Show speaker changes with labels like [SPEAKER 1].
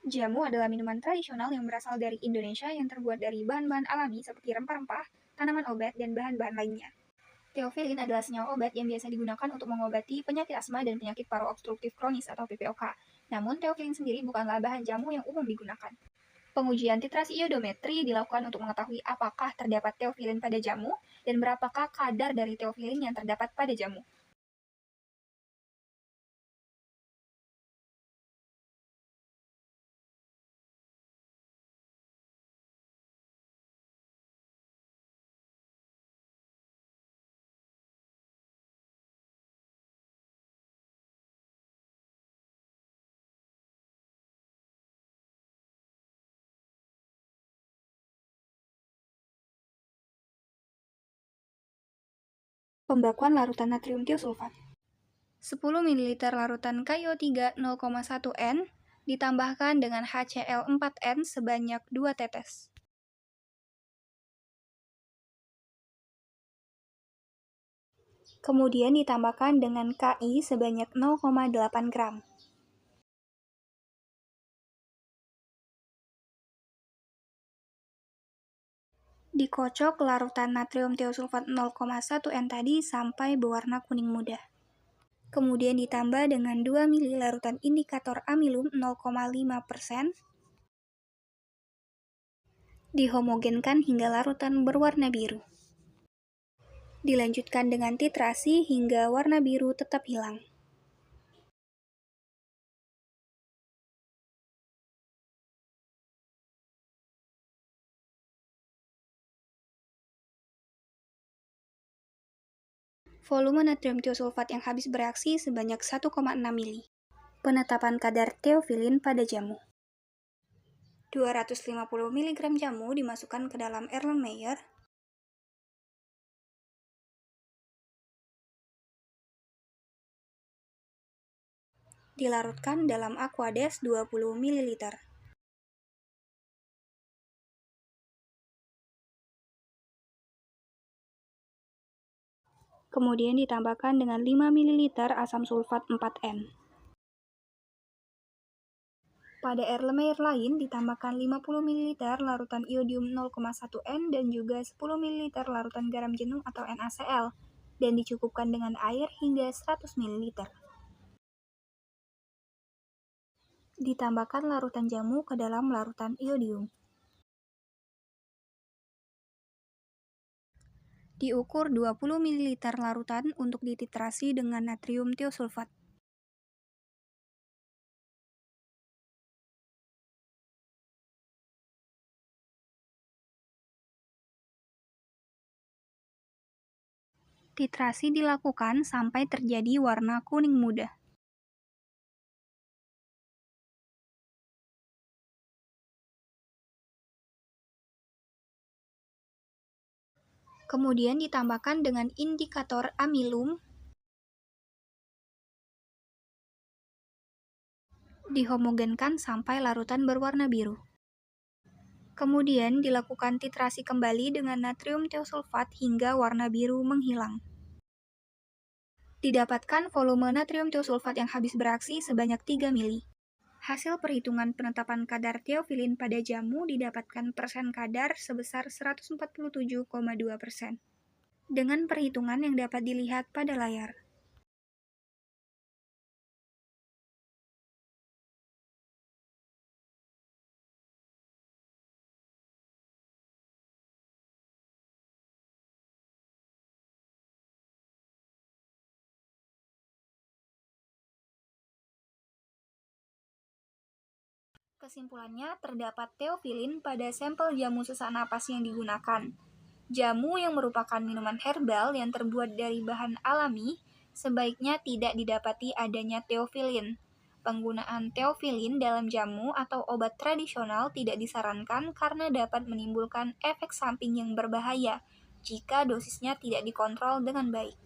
[SPEAKER 1] Jamu adalah minuman tradisional yang berasal dari Indonesia yang terbuat dari bahan-bahan alami seperti rempah-rempah, tanaman obat, dan bahan-bahan lainnya. Teofilin adalah senyawa obat yang biasa digunakan untuk mengobati penyakit asma dan penyakit paru obstruktif kronis atau PPOK. Namun, teofilin sendiri bukanlah bahan jamu yang umum digunakan. Pengujian titrasi iodometri dilakukan untuk mengetahui apakah terdapat teofilin pada jamu dan berapakah kadar dari teofilin yang terdapat pada jamu. Pembakuan larutan natrium tiosulfat. 10 ml larutan KiO3 0,1 N ditambahkan dengan HCl 4N sebanyak 2 tetes. Kemudian ditambahkan dengan Ki sebanyak 0,8 gram. Dikocok larutan natrium tiosulfat 0,1 N tadi sampai berwarna kuning muda. Kemudian ditambah dengan 2 ml larutan indikator amilum 0,5%. Dihomogenkan hingga larutan berwarna biru. Dilanjutkan dengan titrasi hingga warna biru tetap hilang. Volume natrium tiosulfat yang habis bereaksi sebanyak 1,6 ml. Penetapan kadar teofilin pada jamu. 250 mg jamu dimasukkan ke dalam Erlenmeyer. Dilarutkan dalam Aquades 20 ml. Kemudian ditambahkan dengan 5 ml asam sulfat 4N. Pada Erlenmeyer lain ditambahkan 50 ml larutan iodium 0,1 N dan juga 10 ml larutan garam jenuh atau NaCl dan dicukupkan dengan air hingga 100 ml. Ditambahkan larutan jamu ke dalam larutan iodium. Diukur 20 ml larutan untuk dititrasi dengan natrium tiosulfat. Titrasi dilakukan sampai terjadi warna kuning muda. Kemudian ditambahkan dengan indikator amilum. Dihomogenkan sampai larutan berwarna biru. Kemudian dilakukan titrasi kembali dengan natrium tiosulfat hingga warna biru menghilang. Didapatkan volume natrium tiosulfat yang habis bereaksi sebanyak 3 ml. Hasil perhitungan penetapan kadar teofilin pada jamu didapatkan persen kadar sebesar 147,2%. Dengan perhitungan yang dapat dilihat pada layar. Kesimpulannya, terdapat teofilin pada sampel jamu sesak napas yang digunakan. Jamu yang merupakan minuman herbal yang terbuat dari bahan alami, sebaiknya tidak didapati adanya teofilin. Penggunaan teofilin dalam jamu atau obat tradisional tidak disarankan karena dapat menimbulkan efek samping yang berbahaya jika dosisnya tidak dikontrol dengan baik.